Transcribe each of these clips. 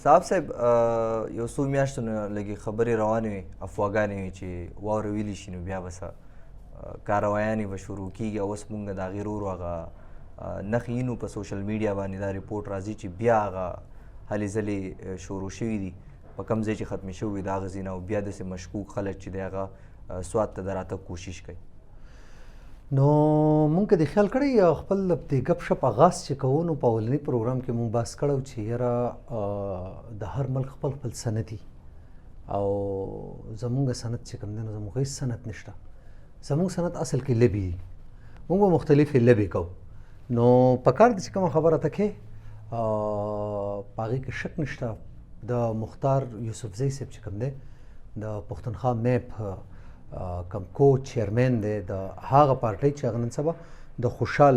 صاحب یو څو میاشتو نه لږې خبرې روانې وې، افواګانې وې چې واوره ویلې شي نو بیا به کاروایانې به شروع کېږي او اوس مونږ د هغې ورو هغه نښې وینو په سوشل میډیا باندې دا ریپورټ راځي چې بیا هغه هلې ځلې شروع شوي دي په کوم ځای چې ختمې شوي د هغه ځای نه او بیا داسې مشکوک خلک چې دی هغه سوات ته د راتګ کوشش کوي. نو مونږ که د خیال کړی خپل د ګپ شپ آغاز چې کوو نو په اولني پروګرام کې مونږ بحث کړی چې یاره د هر ملک خپل خپل سند دي او زمونږ سند چې کوم دی نو زمونږ هېڅ سند نشته. زمونږ سند اصل کې لبې دي، مونږ به مختلفې لبې کوو. نو پکار دي چې کومه خبره ته کې په هغې کې شک نشته د مختار یوسفزۍ صاحب چې کوم دی د پښتونخوا میپ کم کوچ چیرمن دی د هغه پارټۍ چې هغه نن سبا د خوشحال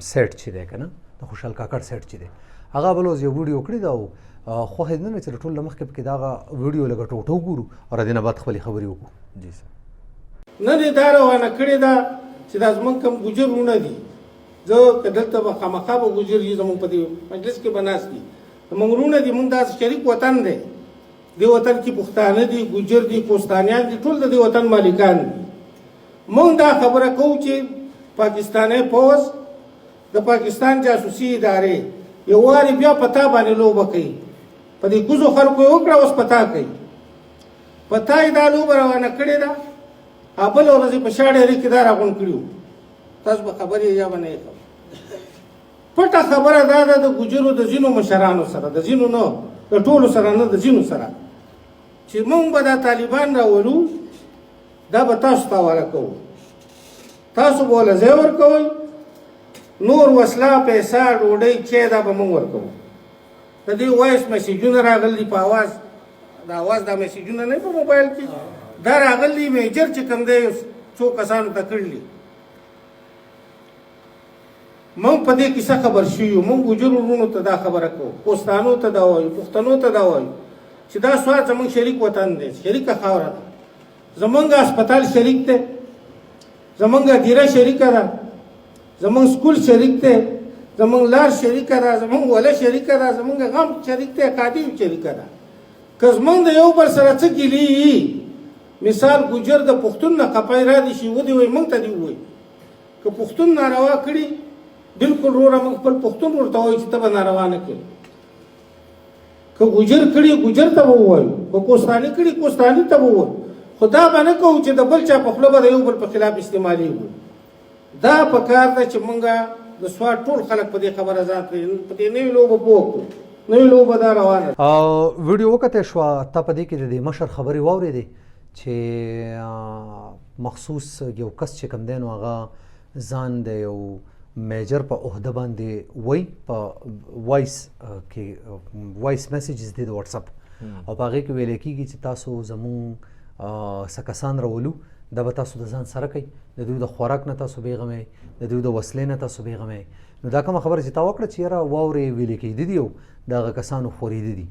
سیټ چې دی که نه د خوشحال کاکړ سیټ چې دی هغه بل اوس یو ویډیو کړی ده او خوښه یې نه وه چې د ټول له مخکې پکې د هغه ویډیو لږه ټوټه وګورو او د دې نه بعد خپلې خبرې وکړو. جی سر. نن یې دا روانه کړې ده چې دا زموږ کوم ګوجر وروڼه دي، زه که دلته به خامخا به ګوجر وي زموږ په دې مجلس کې به ناست دي، زموږ وروڼه دي، موږ داسې شریک وطن دی، دې وطن کې پښتانه دي، ګوجر دي، کوستانیان دي، ټول د دې وطن مالکان دي. موږ دا خبره کوو چې پاکستانی پوځ د پاکستان جاسوسي ادارې یو وارې بیا په تا باندې لوبه کوي، په دې کوزو خلکو یې وکړه اوس په تا کوي، په تا یې دا لوبه روانه کړې ده. بله ورځ یې په شا ډېرې کې دا راغونډ کړي وو، تاسو به خبرې یا به نه یې خبر. پټه خبره دا ده د ګوجرو د ځینو مشرانو سره، د ځینو نه د ټولو سره نه، د ځینو سره چې موږ به دا طالبان راولو، دا به تاسو ته حواله کوو، تاسو به ورله ځای ورکوئ، نور وسله پیسه ډوډۍ چای دا به موږ ورکوو. د دې وایس میسیجونه راغلي په اواز، د اواز دا میسیجونه نه په موبایل کې دا راغلي، میجر چې کوم دی څو کسانو ته کړلي. موږ په دې کیسه خبر شوي یو، موږ ګوجرو وروڼو ته دا خبره کوو، کوستانو ته دا وایو، پښتنو ته دا وایو چې دا سوات زموږ شریک وطن دی، شریکه خاوره ده، زمونږ هسپتال شریک دی، زمونږ هدیره شریکه ده، زمونږ سکول شریک دی، زمونږ لار شریکه ده، زمونږ وله شریکه ده، زمونږ غم شریک دی، قادم شریکه ده. که زمونږ د یو بل سره څه ګیلې وي، مثال ګوجر د پښتون نه خپای را دي شي ودې وایي موږ ته دې ووایي، که پښتون ناروا کړي بلکل وروره موږ خپل پښتون ورته وایو چې ته به ناروا نه کړې. که ګوجر کړي ګوجر ته به ووایو، که کوستاني کړي کوستاني ته به ووایو، خو دا به نه کوو چې د بل چا په خوله به د یو بل په خلاف استعمالېږو. دا پکار ده چې موږ د سوات ټول خلک په دې خبره ځان کړي، په دې نوې لوبه پوه کړو، نوې لوبه دا روانه ده. ویډیو وکتې شوه، تا په دې کې د دې مشر خبرې واورېدې چې مخصوص یو کس چې کوم دی نو هغه ځان د یو میجر په عهده باندې وایي، په وایس کې وایس میسیجز دی د واتساپ او په هغې کې ویلی کېږي چې تاسو زمونږ څه کسان راولو، دا به تاسو د ځان سره کوي، د دوی د خوراک نه تاسو بېغمه، د دوی د وسلې نه تاسو بېغمه. نو دا کومه خبره چې تا وکړه چې یاره واورې ویلې کېدي دي او د هغه کسانو خورېدي دي.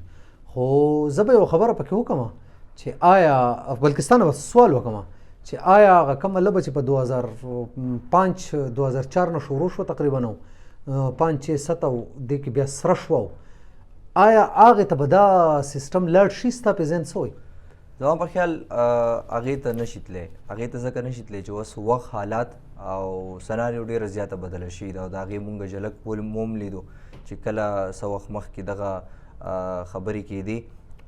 خو زه به یو خبره پکې وکړم چې آیا بلکې ستا نه به سوال وکړم چې آیا هغه کومه لبه چې په 2005-2004 نه شروع شوه تقریبا او 5-6-7 او دې کې بیا سره شوه، آیا هغې ته به دا سیسټم لاړ شي؟ ستا په ذهن څه وایي؟ زما په خیال هغې ته نشي تللی، هغې ته ځکه نشي تللی چې اوس وخت، حالات او سناریو ډېره زیاته بدله شوې ده او د هغې مونږ جلک موم لیدو چې کله څه وخت مخکې دغه خبرې کېدې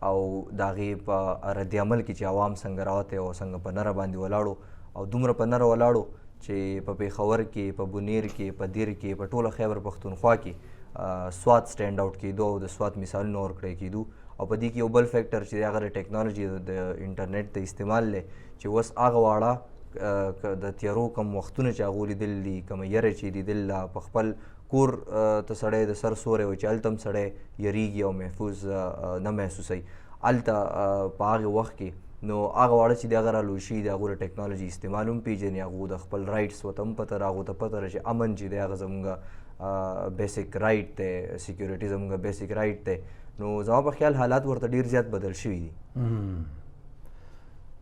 او د هغې په رد عمل کې چې عوام څنګه راوتی او څنګه په نره باندې ولاړو او دومره په نره ولاړو چې په پېښور کې، په بونیر کې، په دیر کې، په ټوله خیبر پښتونخوا کې سوات سټینډ آوټ کېدو او د سوات مثالونه ورکړی کېدو. او په دې کې یو بل فیکټر چې هغه د ټیکنالوژي د انټرنیټ د استعمال دی چې اوس هغه واړه د تیارو کم وختونه چې هغو لیدل دي، کومه یره چې لیدل په خپل کور ته سړی د سر سوری وي چې هلته هم سړی یریږي او محفوظ نه محسوسوي، هلته په هغې وخت کې نو هغه واړه چې د هغه رالوی شوي د هغو د ټیکنالوژي استعمال هم پېژني، هغو د خپل رایټس ورته هم پته هغو ته پته ده چې امن چې دی هغه زمونږ بیسک رایټ دی، سیکیورټي زمونږ بیسک رایټ دی. نو زما په خیال حالات ورته ډېر زیات بدل شوي دي.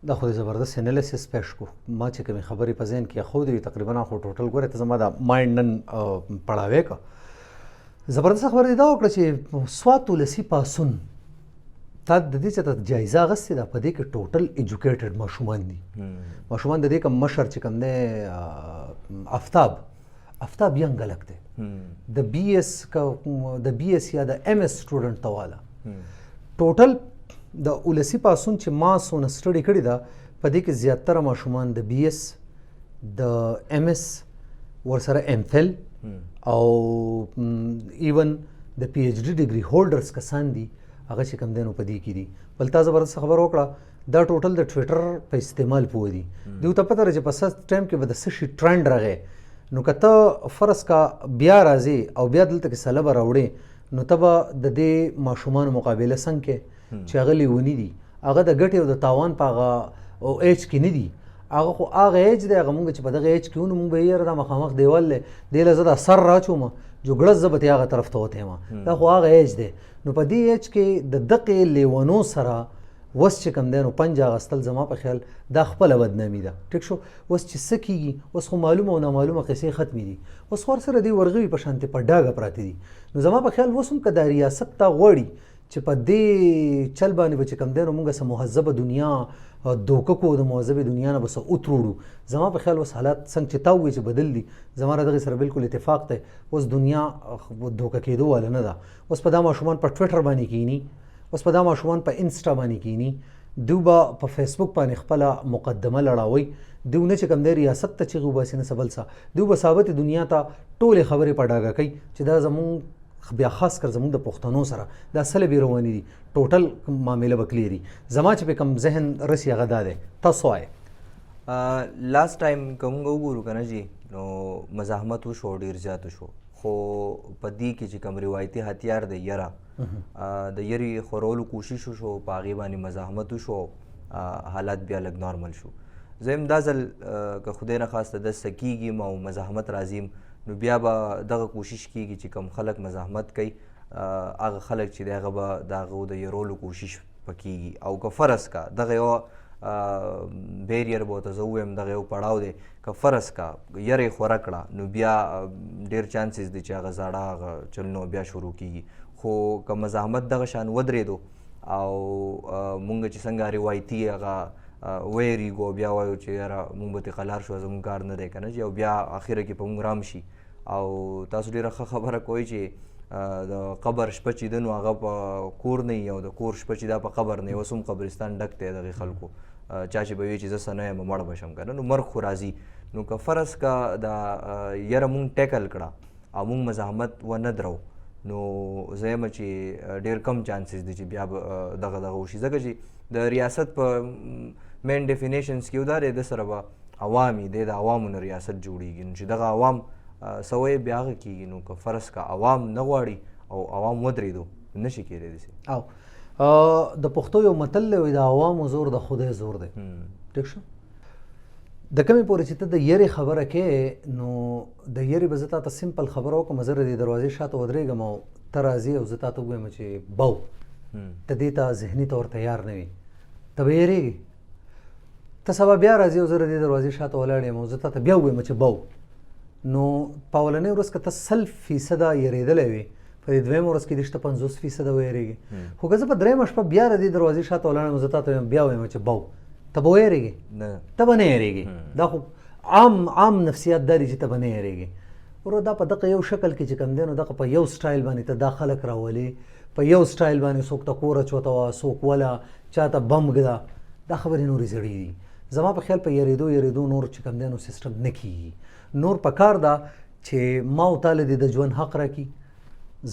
دا خو د زبردست انالیسس پیش کو، ما چې کومې خبرې په ذهن کې ښودې وي تقریبا خو ټوټل ګورې ته زما د مایند نن پړاوی که زبردست خبره دې دا وکړه چې سوات ولسي پاڅون تا د دې چې ته جایزه اخیستې ده، په دې کې ټوټل ایجوکیټډ ماشومان دي. ماشومان د دې کوم مشر چې کوم دی آفتاب ینګ هلک دی، د بی ایس یا د ایم ایس سټوډنټ ته واله. ټوټل د ولسي پاڅون چې ما څونه سټډي کړې ده په دې کې زیاتره ماشومان د بی ایس، د ایم ایس، ورسره ایم فل او ایون د پی ایچ ډي ډیګري هولډرز کسان دي، هغه چې کوم دی نو په دې کې دي. بل تا زبردست خبره وکړه دا ټوټل د ټویټر په استعمال پوه دي. دوی ته پته ده چې په سخت ټایم کې به د څه شي ټرینډ راغی. نو که ته فرض کا بیا راځې او بیا دلته کې سلبه راوړې نو ته به د دې ماشومانو مقابله څنګه کې چې هغه لیوني دي، هغه د ګټې او د تاوان په هغه ایج کې نه دي. هغه خو هغه ایج دی، هغه مونږ چې په دغه ایج کې ونو مونږ به یې دا مخامخ دیوال دی دې له زه دا سر راچوم جوګړه زه به هغه طرف ته وتیم. دا خو هغه ایج دی. نو په دې ایج کې د دقې لیونو سره وس چې کوم دی نو پنجه اخیستل زما په خیال دا خپله بدنامي ده. ټیک شو، اوس چې څه کېږي اوس خو معلومه او نامعلومه قصې ختمې دي. اوس خو ورسره دوی ورغوي په شانتې په ډاګه پراته دي. نو زما په خیال اوس هم که دا ریاست ته غواړي چې په دې چل باندې به چې کوم دی نو مونږ څه مهذبه دنیا دوکه کو، د مهذبې دنیا نه به څه وتروړو. زما په خیال اوس حالات څنګه چې تا ووایي چې بدل دي، زما را دغې سره بالکل اتفاق دی. اوس دنیا دوکه کېدو واله نه ده. اوس په دا ماشومان په ټویټر باندې کینی، اوس په دا ماشومان په انسټا باندې کینی، دوی به په فیسبوک باندې خپله مقدمه لړاوي. دوی نه چې کوم دی ریاست ته چغې وباسي نه څه بل څه، دوی به ثابتې دنیا ته ټولې خبرې په ډاګه کوي چې دا زمونږ بیا خاص کر زمونږ د پښتنو سره دا سلبې روانې دي. ټوټل معامله به کلیري. زما چې په کوم ذهن رسي هغه دا دی. تاسو وایئ لاست ټایم که موږ وګورو که نه جي نو مزاحمت وشو، ډېر زیات وشو، خو په دې کې چې کوم روایتي هتیار دی یره، د یرې خورولو کوشش وشو، په هغې باندې مزاحمت وشو، حالات بیا لږ نارمل شو. زه یم دا ځل که خدای نخواسته دسته کېږم او مزاحمت راځیم نو بیا به دغه کوشش کېږي چې کوم خلک مزاحمت کوي هغه خلک چې دی هغه به د هغو د یرولو کوشش به کېږي. او که فرض کا دغه یوه بیریر به ورته زه ووایم دغه یو پړاو دی، که فرض کا یره یې خوره کړه نو بیا ډېر چانسز دی چې هغه زاړه هغه چلونه بیا شروع کېږي. خو که مزاحمت دغه شان ودرېدو او مونږ چې څنګه روایتي هغه ویریږو بیا وایو چې یاره مونږ به ترې قلار شو زمونږ کار نه دی که نه چې، او بیا اخره کې په مونږ رام شي. او تاسو ډېره ښه خبره کوئ چې د قبر شپه چې ده نو هغه په کور نه وي او د کور شپه چې دا په قبر نه وي. اوس هم قبرستان ډک دی دغې خلکو، چا چې به وي چې زه څه نه یم مړ به شم که نه، نو مرګ خو راځي. نو که فرض که دا یره مونږ ټیکل کړه او مونږ مزاحمت ونه درو نو زه یم چې ډېر کم چانسز دي چې بیا به دغه وشي. ځکه چې د ریاست په مین ډیفینیشنس کې یو دا دی د سره به عوامي دی، د عوامو نه ریاست جوړېږي. نو چې دغه عوام څه وایي بیا هغه کېږي. نو که فرض که عوام نه غواړي او عوام ودرېدو نشي کېدی داسې. او د پښتو یو متل دی د عوامو زور د خدای زور دی. ټیک شو، د کومې پورې چې ته د یرې خبره کې نو د یرې به زه تا ته سمپل خبره وکړم، زه د دې دروازې شاته ودرېږم او ته راځې او زه تا ته ووایم چې بو ته دې ته ذهني طور تیار نه وي، ته به یېرېږې. ته سبا بیا راځې او زه د دې دروازې شاته ولاړ یم او زه تا ته بیا ووایم چې بو، نو په اولنۍ ورځ که ته 100% یېرېدلی وي، په دې دویمه ورځ کې دې شته 50% ویېرېږې. خو که زه په درېیمه شپه بیا د دې دروازې شاته ولاړ یم زه تا ته بیا ووایم چې بو، ته به ویېرېږې؟ ته به نه یېرېږې. دا خو عام نفسیات دا دی چې ته به نه یېرېږې. ورو دا په دغه یو شکل کې چې کوم دی نو دغه په یو سټایل باندې ته دا خلک راولې، په یو سټایل باندې څوک ته کور اچوته وه، څوک وله چا ته بم ږده، دا خبرې نورې زړې دي. زما په خیال په یېرېدو نور چې کوم دی نو سیسټم نه کېږي. نور په کار ده چې ما او تا له دې د ژوند حق راکړي،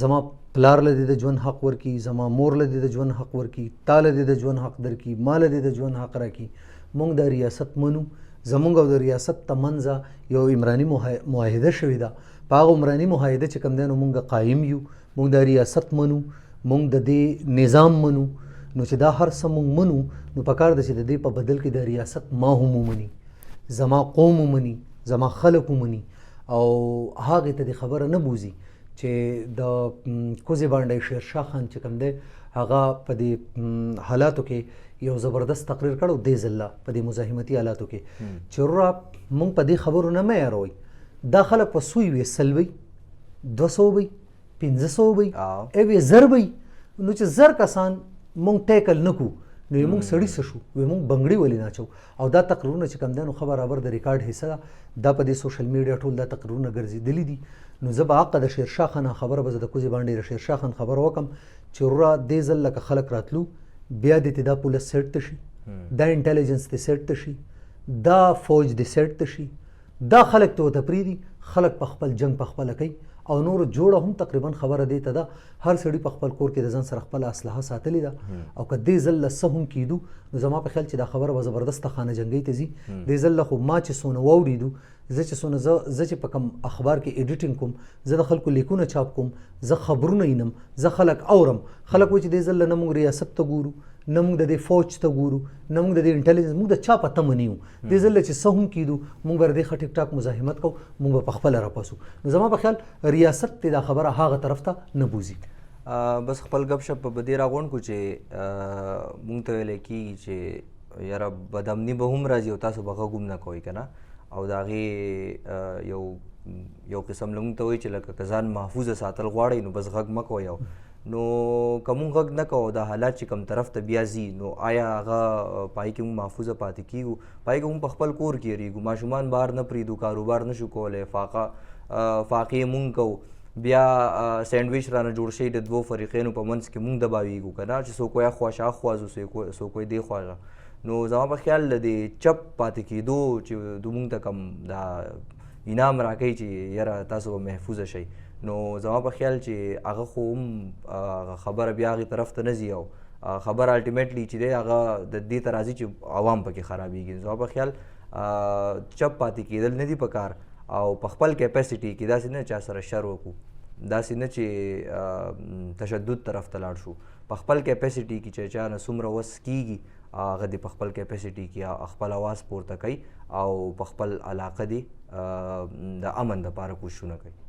زما پلار له دې د ژوند حق ورکړي، زما مور له دې د ژوند حق ورکړي، تا له دې د ژوند حق درکړي، ما له دې د ژوند حق راکړي. موږ دا ریاست منو، زمونږ او د ریاست ترمنځ یو عمراني معاهده شوې ده. په هغه عمراني معاهده چې کوم دی نو موږ قایم یو، موږ دا ریاست منو، موږ د دې نظام منو. نو چې دا هر څه موږ منو نو په کار ده چې د دې په بدل کې د ریاست ما هم ومني، زما قوم ومني، زما خلک ومني، او هغې ته دې خبره نه بوزي چې د کوزې بانډی شیرشاه خان چې کوم دی هغه په دې حالاتو کې یو زبردست تقریر کړو دې ځله په دې مزاحمتي حالاتو کې چې وروره موږ په دې خبرو نه مه یاروئ. دا خلک په 100 وي، 100 وي، 200 وي، 1500 وي او. وی زر وي نو چې زر کسان مونږ ټیکل نه کو نو موږ سړی څه شو وی موږ بنګړي ولې نه چو او دا تقریرونه چې کم دنو خبر خبر د ریکارډ حصہ دا په دې سوشل میډیا ټول دا تقریرونه ګرځېدلي دي نو زه به حق د شیرشاه خان خبره به د کوزي باندې د شیرشاه خان خبر وکم چې ورا دې ځل لکه خلک راتلو بیا د دا پولیس سیټ ته شي دا انټيليجنس ته سیټ ته شي دا فوج د سیټ ته شي دا خلک ته تپریدي خلک په خپل جنگ په خپل کوي او نور جوړه هم تقریبا خبره دی ته دا هر سړی په خپل کور کې د ځان سره خپل اسلحه ساتلې ده او که دې ځل څه هم کیدو نو زما په خیال چې دا خبره به زبردست خانه جنگي ته ځي دې ځل خو ما چې سونه واوریدو زه چې سونه زه چې په کوم اخبار کې ایډیټینګ کوم زه د خلکو لیکونه چاپ کوم زه خبرونه ینم زه خلک اورم خلک و چې دې ځل نه موږ ریاست ته ګورو نه موږ د فوج ته ګورو نه موږ د انټيليجنس موږ د چا پته منیو دې ځل چې څه هم کیدو موږ ور دې ټیک ټاک مزاحمت کو موږ په خپل را پاسو نو زما په خیال ریاست ته دا خبره هغه طرف ته نه بوزي بس خپل غب شپ په دې راغون کو چې مونږ ته ویل کی چې یاره بدامنی به هم راځي او تاسو به غوم نه کوئ کنه او دا غي یو قسم لمون ته وای چې لکه کزان محفوظ ساتل غواړي نو بس غږ مکو یو نو کوم غږ نه کوو دا حالات چې کم طرف ته بیا زی نو آیا هغه پای کې مون محفوظه پاتې کیږو پای کې مون په خپل کور کې ریګو ماشومان بار نه پریدو کاروبار نشو کولای فاقې مون کو بیا سینډویچ رانه جوړ شي د دوه فریقینو په منځ کې مونږ دباویږو کنه چې سو کویا خواشه خوازو سو کوی دی خواشه نو زما په خیال د چپ پاتې کېدو چې دومونږ ته کم دا انعام راکوي چې یاره تاسو به محفوظه شئ نو زما په خیال چې هغه خو هم خبره بیا هغې طرف ته نه ځي او خبره الټیمیټلی چې دی هغه د دې ته راځي چې عوام پکې خرابېږي زما په خیال چپ پاتې کېدل نه دي په کار او په خپل کیپیسټي کې داسې نه چا سره شر وکړو داسې نه چې تشدد طرف ته لاړ شو په خپل کیپیسټي کې چې چا نه څومره وس کېږي هغه دې په خپل کیپیسټي کې خپل اواز پورته کوي او په خپل علاقه دې د امن دپاره کوششونه کوي